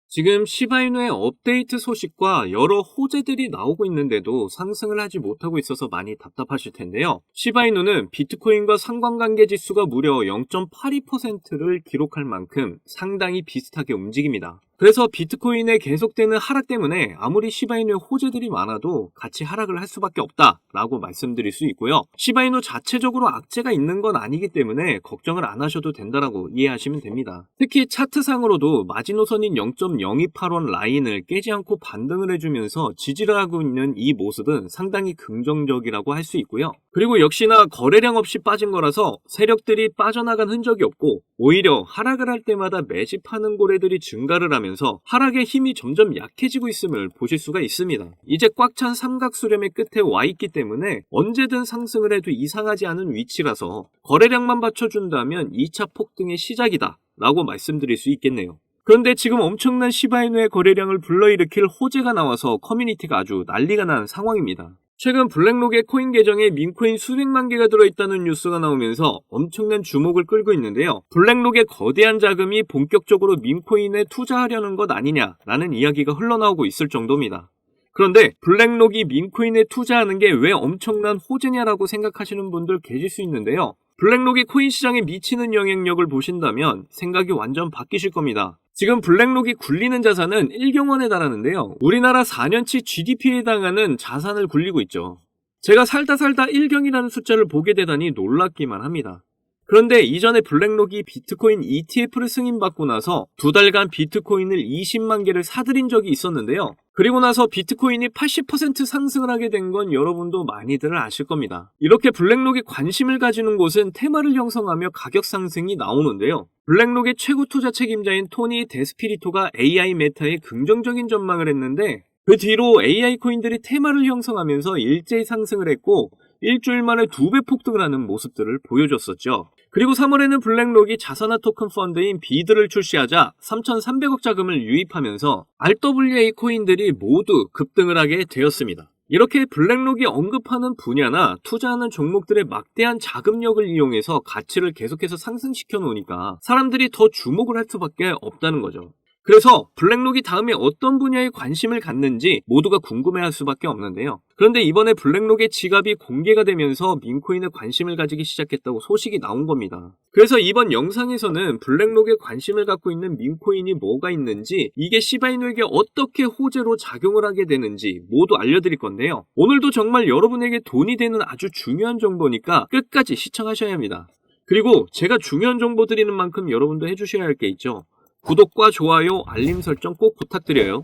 지금 시바이누의 업데이트 소식과 여러 호재들이 나오고 있는데도 상승을 하지 못하고 있어서 많이 답답하실 텐데요. 시바이누는 비트코인과 상관관계 지수가 무려 0.82%를 기록할 만큼 상당히 비슷하게 움직입니다. 그래서 비트코인의 계속되는 하락 때문에 아무리 시바이누의 호재들이 많아도 같이 하락을 할 수밖에 없다라고 말씀드릴 수 있고요. 시바이누 자체적으로 악재가 있는 건 아니기 때문에 걱정을 안 하셔도 된다라고 이해하시면 됩니다. 특히 차트상으로도 마지노선인 0.0281 라인을 깨지 않고 반등을 해주면서 지지를 하고 있는 이 모습은 상당히 긍정적이라고 할 수 있고요. 그리고 역시나 거래량 없이 빠진 거라서 세력들이 빠져나간 흔적이 없고 오히려 하락을 할 때마다 매집하는 고래들이 증가를 하면서 하락의 힘이 점점 약해지고 있음을 보실 수가 있습니다. 이제 꽉 찬 삼각수렴의 끝에 와 있기 때문에 언제든 상승을 해도 이상하지 않은 위치라서 거래량만 받쳐준다면 2차 폭등의 시작이다 라고 말씀드릴 수 있겠네요. 그런데 지금 엄청난 시바이누의 거래량을 불러일으킬 호재가 나와서 커뮤니티가 아주 난리가 난 상황입니다. 최근 블랙록의 코인 계정에 민코인 수백만 개가 들어있다는 뉴스가 나오면서 엄청난 주목을 끌고 있는데요. 블랙록의 거대한 자금이 본격적으로 민코인에 투자하려는 것 아니냐라는 이야기가 흘러나오고 있을 정도입니다. 그런데 블랙록이 민코인에 투자하는 게 왜 엄청난 호재냐라고 생각하시는 분들 계실 수 있는데요. 블랙록이 코인 시장에 미치는 영향력을 보신다면 생각이 완전 바뀌실 겁니다. 지금 블랙록이 굴리는 자산은 1경원에 달하는데요. 우리나라 4년치 GDP에 해당하는 자산을 굴리고 있죠. 제가 살다 1경이라는 숫자를 보게 되다니 놀랍기만 합니다. 그런데 이전에 블랙록이 비트코인 ETF를 승인받고 나서 2달간 비트코인을 20만 개를 사들인 적이 있었는데요. 그리고 나서 비트코인이 80% 상승을 하게 된 건 여러분도 많이들 아실 겁니다. 이렇게 블랙록이 관심을 가지는 곳은 테마를 형성하며 가격 상승이 나오는데요. 블랙록의 최고 투자 책임자인 토니 데스피리토가 AI 메타에 긍정적인 전망을 했는데 그 뒤로 AI 코인들이 테마를 형성하면서 일제히 상승을 했고 일주일 만에 2배 폭등을 하는 모습들을 보여줬었죠. 그리고 3월에는 블랙록이 자산화 토큰 펀드인 비드를 출시하자 3,300억 자금을 유입하면서 RWA 코인들이 모두 급등을 하게 되었습니다. 이렇게 블랙록이 언급하는 분야나 투자하는 종목들의 막대한 자금력을 이용해서 가치를 계속해서 상승시켜 놓으니까 사람들이 더 주목을 할 수밖에 없다는 거죠. 그래서 블랙록이 다음에 어떤 분야에 관심을 갖는지 모두가 궁금해할 수밖에 없는데요. 그런데 이번에 블랙록의 지갑이 공개가 되면서 민코인에 관심을 가지기 시작했다고 소식이 나온 겁니다. 그래서 이번 영상에서는 블랙록에 관심을 갖고 있는 민코인이 뭐가 있는지 이게 시바이누에게 어떻게 호재로 작용을 하게 되는지 모두 알려드릴 건데요. 오늘도 정말 여러분에게 돈이 되는 아주 중요한 정보니까 끝까지 시청하셔야 합니다. 그리고 제가 중요한 정보 드리는 만큼 여러분도 해주셔야 할 게 있죠. 구독과 좋아요, 알림 설정 꼭 부탁드려요.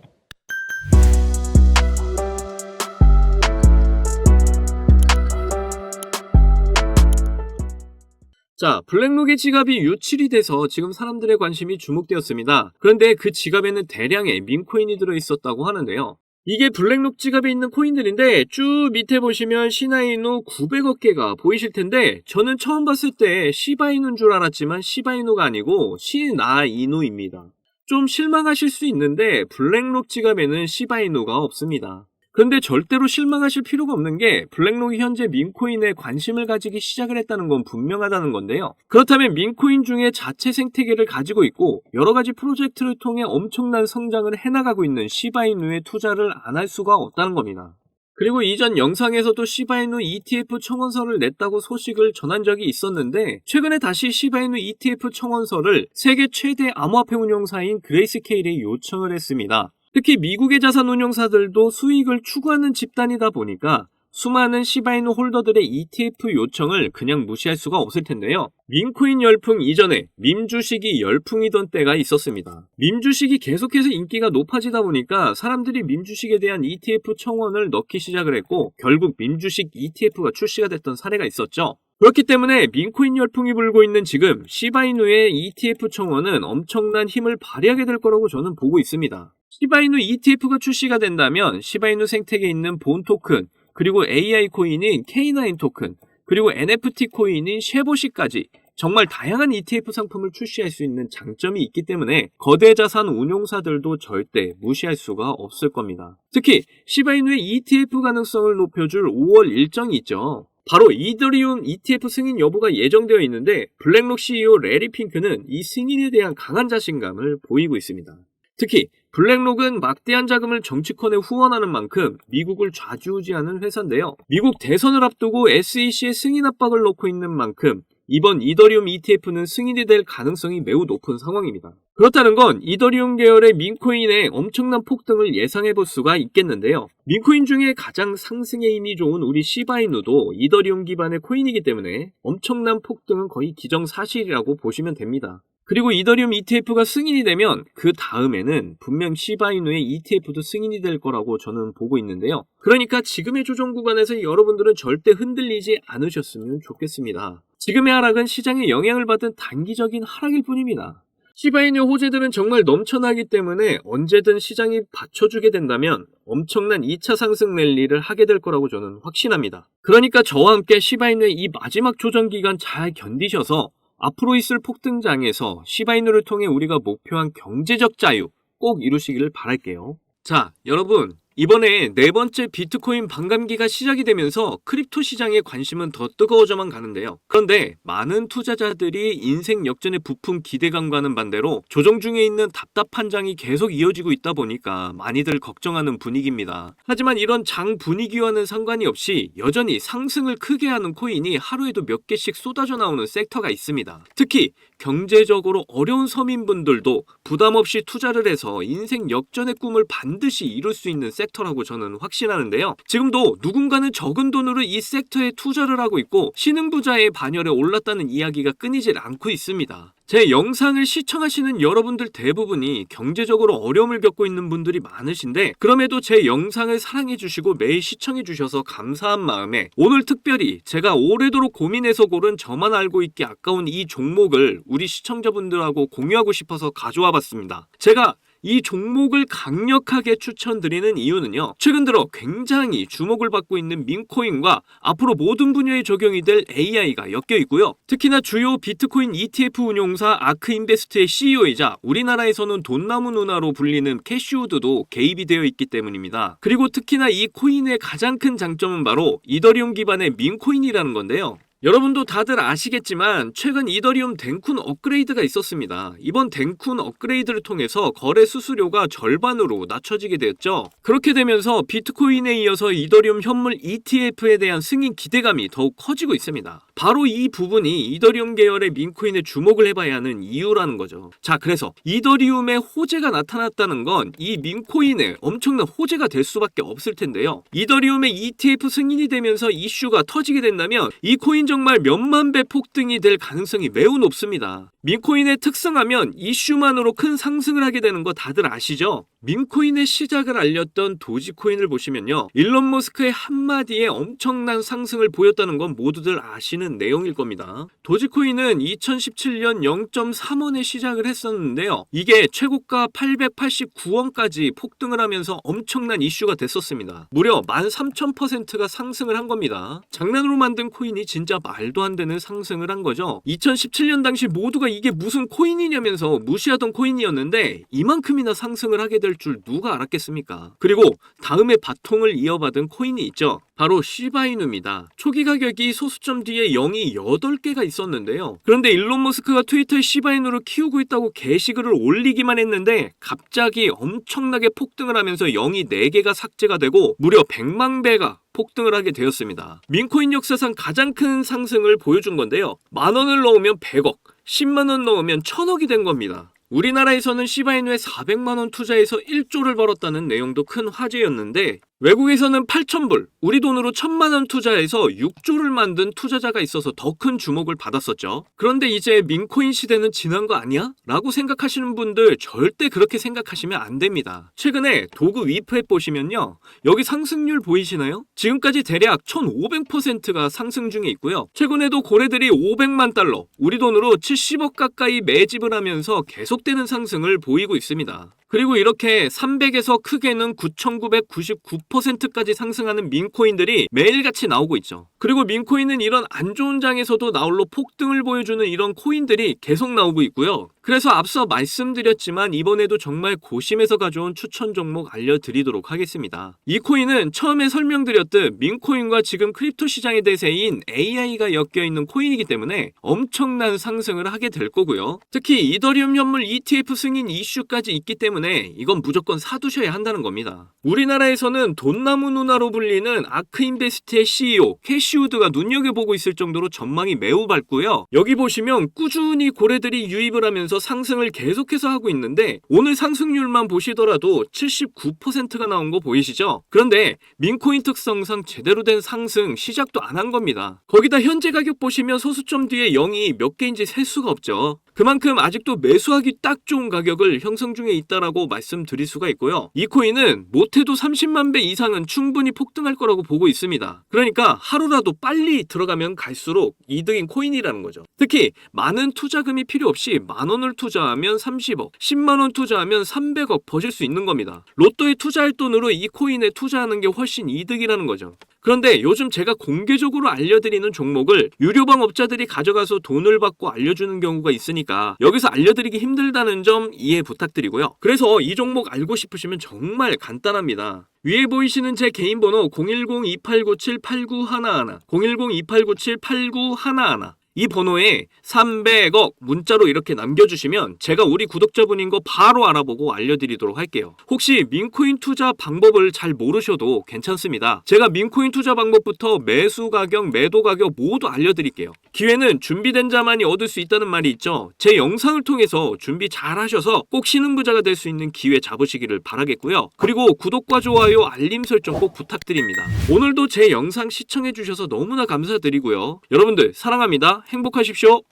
자, 블랙록의 지갑이 유출이 돼서 지금 사람들의 관심이 주목되었습니다. 그런데 그 지갑에는 대량의 민코인이 들어있었다고 하는데요. 이게 블랙록 지갑에 있는 코인들인데 쭉 밑에 보시면 시나이누 900억 개가 보이실 텐데 저는 처음 봤을 때 시바이누인 줄 알았지만 시바이누가 아니고 시나이누입니다. 좀 실망하실 수 있는데 블랙록 지갑에는 시바이누가 없습니다. 근데 절대로 실망하실 필요가 없는 게 블랙록이 현재 민코인에 관심을 가지기 시작을 했다는 건 분명하다는 건데요. 그렇다면 민코인 중에 자체 생태계를 가지고 있고 여러가지 프로젝트를 통해 엄청난 성장을 해나가고 있는 시바이누에 투자를 안 할 수가 없다는 겁니다. 그리고 이전 영상에서도 시바이누 ETF 청원서를 냈다고 소식을 전한 적이 있었는데 최근에 다시 시바이누 ETF 청원서를 세계 최대 암호화폐 운용사인 그레이스케일에 요청을 했습니다. 특히 미국의 자산 운용사들도 수익을 추구하는 집단이다 보니까 수많은 시바이누 홀더들의 ETF 요청을 그냥 무시할 수가 없을 텐데요. 민코인 열풍 이전에 밈 주식이 열풍이던 때가 있었습니다. 밈 주식이 계속해서 인기가 높아지다 보니까 사람들이 밈 주식에 대한 ETF 청원을 넣기 시작을 했고 결국 밈 주식 ETF가 출시가 됐던 사례가 있었죠. 그렇기 때문에 민코인 열풍이 불고 있는 지금 시바이누의 ETF 청원은 엄청난 힘을 발휘하게 될 거라고 저는 보고 있습니다. 시바이누 ETF가 출시가 된다면 시바이누 생태계에 있는 본 토큰, 그리고 AI 코인인 K9 토큰, 그리고 NFT 코인인 쉐보시까지 정말 다양한 ETF 상품을 출시할 수 있는 장점이 있기 때문에 거대 자산 운용사들도 절대 무시할 수가 없을 겁니다. 특히 시바이누의 ETF 가능성을 높여줄 5월 일정이 있죠. 바로 이더리움 ETF 승인 여부가 예정되어 있는데 블랙록 CEO 레리 핑크는 이 승인에 대한 강한 자신감을 보이고 있습니다. 특히 블랙록은 막대한 자금을 정치권에 후원하는 만큼 미국을 좌지우지하는 회사인데요. 미국 대선을 앞두고 SEC의 승인 압박을 넣고 있는 만큼 이번 이더리움 ETF는 승인이 될 가능성이 매우 높은 상황입니다. 그렇다는 건 이더리움 계열의 민코인의 엄청난 폭등을 예상해볼 수가 있겠는데요. 민코인 중에 가장 상승에 힘이 좋은 우리 시바이누도 이더리움 기반의 코인이기 때문에 엄청난 폭등은 거의 기정사실이라고 보시면 됩니다. 그리고 이더리움 ETF가 승인이 되면 그 다음에는 분명 시바이누의 ETF도 승인이 될 거라고 저는 보고 있는데요. 그러니까 지금의 조정 구간에서 여러분들은 절대 흔들리지 않으셨으면 좋겠습니다. 지금의 하락은 시장에 영향을 받은 단기적인 하락일 뿐입니다. 시바이누 호재들은 정말 넘쳐나기 때문에 언제든 시장이 받쳐주게 된다면 엄청난 2차 상승 랠리를 하게 될 거라고 저는 확신합니다. 그러니까 저와 함께 시바이누의 이 마지막 조정 기간 잘 견디셔서 앞으로 있을 폭등장에서 시바이누를 통해 우리가 목표한 경제적 자유 꼭 이루시기를 바랄게요. 자, 여러분, 이번에 네 번째 비트코인 반감기가 시작이 되면서 크립토 시장의 관심은 더 뜨거워져만 가는데요. 그런데 많은 투자자들이 인생 역전의 부품 기대감과는 반대로 조정 중에 있는 답답한 장이 계속 이어지고 있다 보니까 많이들 걱정하는 분위기입니다. 하지만 이런 장 분위기와는 상관이 없이 여전히 상승을 크게 하는 코인이 하루에도 몇 개씩 쏟아져 나오는 섹터가 있습니다. 특히 경제적으로 어려운 서민분들도 부담 없이 투자를 해서 인생 역전의 꿈을 반드시 이룰 수 있는 섹터라고 저는 확신하는데요. 지금도 누군가는 적은 돈으로 이 섹터에 투자를 하고 있고 신흥부자의 반열에 올랐다는 이야기가 끊이질 않고 있습니다. 제 영상을 시청하시는 여러분들 대부분이 경제적으로 어려움을 겪고 있는 분들이 많으신데 그럼에도 제 영상을 사랑해주시고 매일 시청해주셔서 감사한 마음에 오늘 특별히 제가 오래도록 고민해서 고른 저만 알고 있기 아까운 이 종목을 우리 시청자분들하고 공유하고 싶어서 가져와 봤습니다. 제가 이 종목을 강력하게 추천드리는 이유는요. 최근 들어 굉장히 주목을 받고 있는 민코인과 앞으로 모든 분야에 적용이 될 AI가 엮여 있고요. 특히나 주요 비트코인 ETF 운용사 아크인베스트의 CEO이자 우리나라에서는 돈나무 누나로 불리는 캐시우드도 개입이 되어 있기 때문입니다. 그리고 특히나 이 코인의 가장 큰 장점은 바로 이더리움 기반의 민코인이라는 건데요. 여러분도 다들 아시겠지만 최근 이더리움 댕쿤 업그레이드가 있었습니다. 이번 댕쿤 업그레이드를 통해서 거래 수수료가 절반으로 낮춰지게 되었죠. 그렇게 되면서 비트코인에 이어서 이더리움 현물 ETF에 대한 승인 기대감이 더욱 커지고 있습니다. 바로 이 부분이 이더리움 계열의 민코인에 주목을 해봐야 하는 이유라는 거죠. 자, 그래서 이더리움의 호재가 나타났다는 건 이 민코인에 엄청난 호재가 될 수밖에 없을 텐데요. 이더리움의 ETF 승인이 되면서 이슈가 터지게 된다면 이 코인 정말 몇만 배 폭등이 될 가능성이 매우 높습니다. 민코인의 특성하면 이슈만으로 큰 상승을 하게 되는 거 다들 아시죠? 민코인의 시작을 알렸던 도지코인을 보시면요. 일론 머스크의 한마디에 엄청난 상승을 보였다는 건 모두들 아시는 내용일 겁니다. 도지코인은 2017년 0.3원에 시작을 했었는데요. 이게 최고가 889원까지 폭등을 하면서 엄청난 이슈가 됐었습니다. 무려 13,000%가 상승을 한 겁니다. 장난으로 만든 코인이 진짜 말도 안 되는 상승을 한 거죠. 2017년 당시 모두가 이게 무슨 코인이냐면서 무시하던 코인이었는데 이만큼이나 상승을 하게 될 줄 누가 알았겠습니까? 그리고 다음에 바통을 이어받은 코인이 있죠. 바로 시바이누입니다. 초기 가격이 소수점 뒤에 0이 8개가 있었는데요. 그런데 일론 머스크가 트위터에 시바이누를 키우고 있다고 게시글을 올리기만 했는데 갑자기 엄청나게 폭등을 하면서 0이 4개가 삭제가 되고 무려 100만 배가 폭등을 하게 되었습니다. 민코인 역사상 가장 큰 상승을 보여준 건데요. 10,000원을 넣으면 100억, 10만원 넣으면 1,000억이 된 겁니다. 우리나라에서는 시바이누에 400만원 투자해서 1조를 벌었다는 내용도 큰 화제였는데 외국에서는 8,000불, 우리 돈으로 1,000만원 투자해서 6조를 만든 투자자가 있어서 더 큰 주목을 받았었죠. 그런데 이제 민코인 시대는 지난 거 아니야? 라고 생각하시는 분들 절대 그렇게 생각하시면 안 됩니다. 최근에 도구 위프앱 보시면요. 여기 상승률 보이시나요? 지금까지 대략 1,500%가 상승 중에 있고요. 최근에도 고래들이 500만 달러, 우리 돈으로 70억 가까이 매집을 하면서 계속되는 상승을 보이고 있습니다. 그리고 이렇게 300에서 크게는 9,999%까지 상승하는 민코인들이 매일같이 나오고 있죠. 그리고 민코인은 이런 안 좋은 장에서도 나홀로 폭등을 보여주는 이런 코인들이 계속 나오고 있고요. 그래서 앞서 말씀드렸지만 이번에도 정말 고심해서 가져온 추천 종목 알려드리도록 하겠습니다. 이 코인은 처음에 설명드렸듯 민코인과 지금 크립토 시장의 대세인 AI가 엮여있는 코인이기 때문에 엄청난 상승을 하게 될 거고요. 특히 이더리움 현물 ETF 승인 이슈까지 있기 때문에 때문에 이건 무조건 사두셔야 한다는 겁니다. 우리나라에서는 돈나무 누나로 불리는 아크인베스트의 CEO 캐시우드가 눈여겨보고 있을 정도로 전망이 매우 밝고요. 여기 보시면 꾸준히 고래들이 유입을 하면서 상승을 계속해서 하고 있는데 오늘 상승률만 보시더라도 79%가 나온 거 보이시죠? 그런데 민코인 특성상 제대로 된 상승 시작도 안 한 겁니다. 거기다 현재 가격 보시면 소수점 뒤에 0이 몇 개인지 셀 수가 없죠. 그만큼 아직도 매수하기 딱 좋은 가격을 형성 중에 있다라고 말씀드릴 수가 있고요. 이 코인은 못해도 30만 배 이상은 충분히 폭등할 거라고 보고 있습니다. 그러니까 하루라도 빨리 들어가면 갈수록 이득인 코인이라는 거죠. 특히 많은 투자금이 필요 없이 만원을 투자하면 30억, 10만원 투자하면 300억 버실 수 있는 겁니다. 로또에 투자할 돈으로 이 코인에 투자하는 게 훨씬 이득이라는 거죠. 그런데 요즘 제가 공개적으로 알려드리는 종목을 유료방 업자들이 가져가서 돈을 받고 알려주는 경우가 있으니까 여기서 알려드리기 힘들다는 점 이해 부탁드리고요. 그래서 이 종목 알고 싶으시면 정말 간단합니다. 위에 보이시는 제 개인 번호 010-2897-8911 010-2897-8911 이 번호에 300억 문자로 이렇게 남겨주시면 제가 우리 구독자분인 거 바로 알아보고 알려드리도록 할게요. 혹시 민코인 투자 방법을 잘 모르셔도 괜찮습니다. 제가 민코인 투자 방법부터 매수 가격, 매도 가격 모두 알려드릴게요. 기회는 준비된 자만이 얻을 수 있다는 말이 있죠. 제 영상을 통해서 준비 잘 하셔서 꼭 신흥부자가 될 수 있는 기회 잡으시기를 바라겠고요. 그리고 구독과 좋아요, 알림 설정 꼭 부탁드립니다. 오늘도 제 영상 시청해주셔서 너무나 감사드리고요. 여러분들 사랑합니다. 행복하십시오.